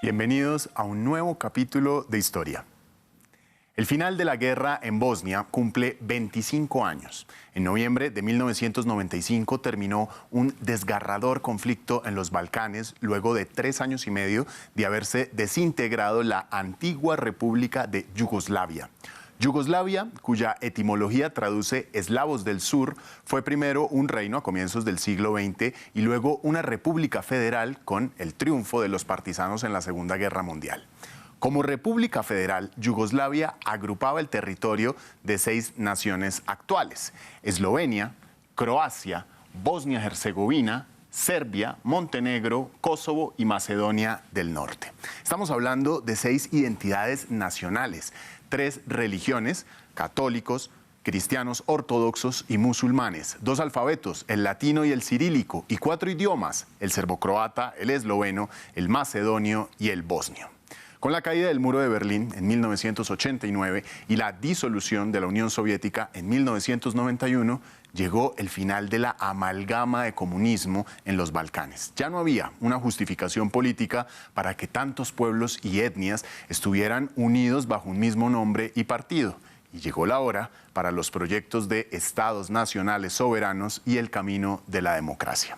Bienvenidos a un nuevo capítulo de Historia. El final de la guerra en Bosnia cumple 25 años. En noviembre de 1995 terminó un desgarrador conflicto en los Balcanes luego de 3 años y medio de haberse desintegrado la antigua República de Yugoslavia. Yugoslavia, cuya etimología traduce eslavos del sur, fue primero un reino a comienzos del siglo XX y luego una república federal con el triunfo de los partisanos en la Segunda Guerra Mundial. Como república federal, Yugoslavia agrupaba el territorio de 6 naciones actuales: Eslovenia, Croacia, Bosnia-Herzegovina, Serbia, Montenegro, Kosovo y Macedonia del Norte. Estamos hablando de 6 identidades nacionales, 3 religiones: católicos, cristianos ortodoxos y musulmanes, 2 alfabetos, el latino y el cirílico, y 4 idiomas: el serbocroata, el esloveno, el macedonio y el bosnio. Con la caída del muro de Berlín en 1989 y la disolución de la Unión Soviética en 1991, llegó el final de la amalgama de comunismo en los Balcanes. Ya no había una justificación política para que tantos pueblos y etnias estuvieran unidos bajo un mismo nombre y partido. Y llegó la hora para los proyectos de estados nacionales soberanos y el camino de la democracia.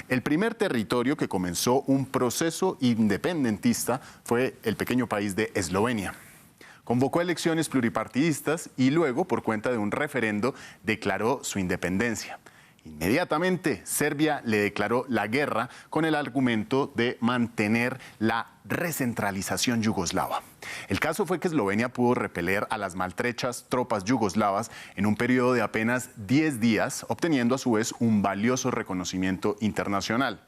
El primer territorio que comenzó un proceso independentista fue el pequeño país de Eslovenia. Convocó elecciones pluripartidistas y luego, por cuenta de un referendo, declaró su independencia. Inmediatamente, Serbia le declaró la guerra con el argumento de mantener la recentralización yugoslava. El caso fue que Eslovenia pudo repeler a las maltrechas tropas yugoslavas en un periodo de apenas 10 días, obteniendo a su vez un valioso reconocimiento internacional.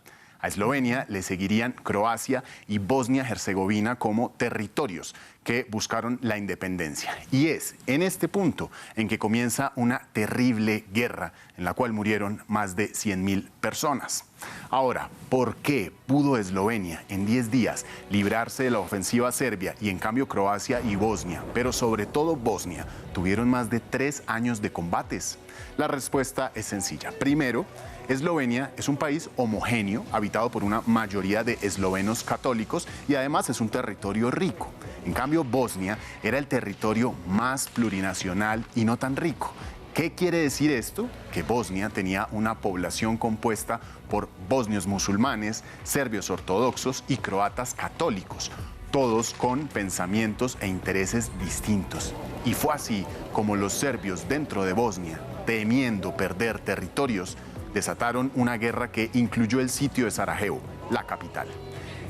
A Eslovenia le seguirían Croacia y Bosnia-Herzegovina como territorios que buscaron la independencia. Y es en este punto en que comienza una terrible guerra en la cual murieron más de 100.000 personas. Ahora, ¿por qué pudo Eslovenia en 10 días librarse de la ofensiva serbia y en cambio Croacia y Bosnia, pero sobre todo Bosnia, tuvieron más de 3 años de combates? La respuesta es sencilla. Primero, Eslovenia es un país homogéneo, habitado por una mayoría de eslovenos católicos y además es un territorio rico. En cambio, Bosnia era el territorio más plurinacional y no tan rico. ¿Qué quiere decir esto? Que Bosnia tenía una población compuesta por bosnios musulmanes, serbios ortodoxos y croatas católicos, todos con pensamientos e intereses distintos. Y fue así como los serbios dentro de Bosnia, temiendo perder territorios, desataron una guerra que incluyó el sitio de Sarajevo, la capital.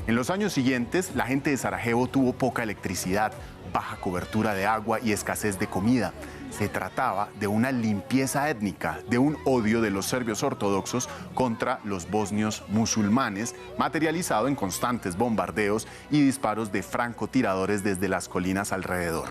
En los años siguientes, la gente de Sarajevo tuvo poca electricidad, baja cobertura de agua y escasez de comida. Se trataba de una limpieza étnica, de un odio de los serbios ortodoxos contra los bosnios musulmanes, materializado en constantes bombardeos y disparos de francotiradores desde las colinas alrededor.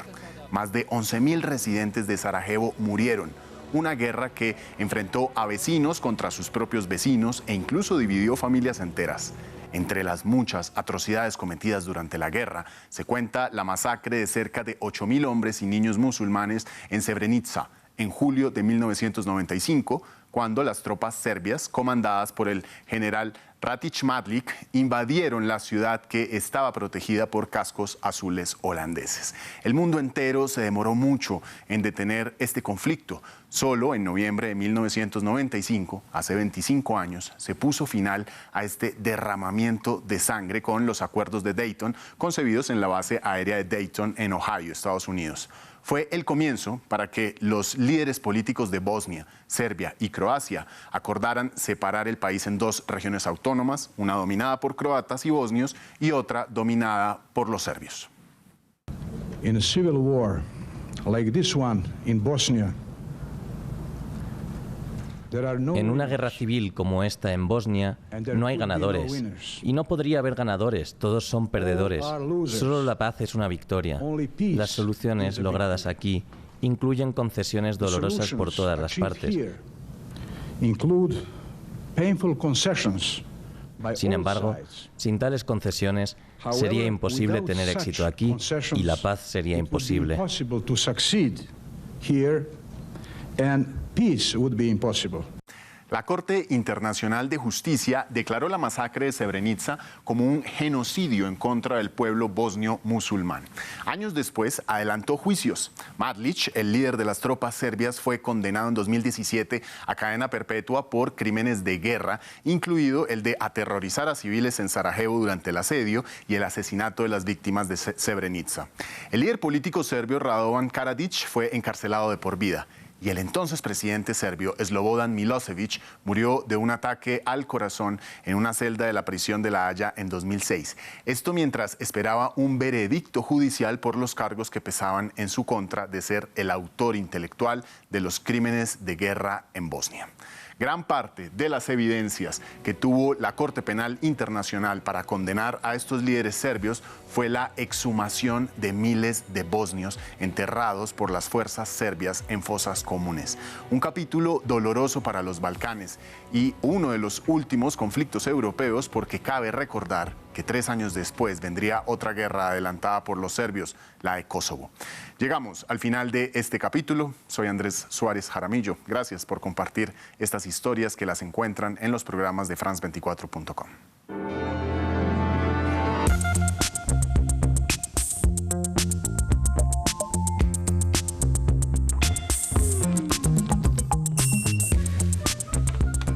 Más de 11.000 residentes de Sarajevo murieron. Una guerra que enfrentó a vecinos contra sus propios vecinos e incluso dividió familias enteras. Entre las muchas atrocidades cometidas durante la guerra, se cuenta la masacre de cerca de 8.000 hombres y niños musulmanes en Srebrenica, en julio de 1995, cuando las tropas serbias, comandadas por el general Ratic Mladic, invadieron la ciudad que estaba protegida por cascos azules holandeses. El mundo entero se demoró mucho en detener este conflicto. Solo en noviembre de 1995, hace 25 años, se puso final a este derramamiento de sangre con los acuerdos de Dayton, concebidos en la base aérea de Dayton en Ohio, Estados Unidos. Fue el comienzo para que los líderes políticos de Bosnia, Serbia y Croacia acordaran separar el país en 2 regiones autónomas, una dominada por croatas y bosnios y otra dominada por los serbios. In a civil war like this one in Bosnia, en una guerra civil como esta en Bosnia, no hay ganadores. Y no podría haber ganadores, todos son perdedores. Solo la paz es una victoria. Las soluciones logradas aquí incluyen concesiones dolorosas por todas las partes. Sin embargo, sin tales concesiones, sería imposible tener éxito aquí y la paz sería imposible. La Corte Internacional de Justicia declaró la masacre de Srebrenica como un genocidio en contra del pueblo bosnio musulmán. Años después adelantó juicios. Mladic, el líder de las tropas serbias, fue condenado en 2017 a cadena perpetua por crímenes de guerra, incluido el de aterrorizar a civiles en Sarajevo durante el asedio y el asesinato de las víctimas de Srebrenica. El líder político serbio Radovan Karadzic fue encarcelado de por vida. Y el entonces presidente serbio Slobodan Milosevic murió de un ataque al corazón en una celda de la prisión de La Haya en 2006. Esto mientras esperaba un veredicto judicial por los cargos que pesaban en su contra de ser el autor intelectual de los crímenes de guerra en Bosnia. Gran parte de las evidencias que tuvo la Corte Penal Internacional para condenar a estos líderes serbios fue la exhumación de miles de bosnios enterrados por las fuerzas serbias en fosas comunes. Un capítulo doloroso para los Balcanes y uno de los últimos conflictos europeos, porque cabe recordar que 3 años después vendría otra guerra adelantada por los serbios, la de Kosovo. Llegamos al final de este capítulo. Soy Andrés Suárez Jaramillo. Gracias por compartir estas historias que las encuentran en los programas de France24.com.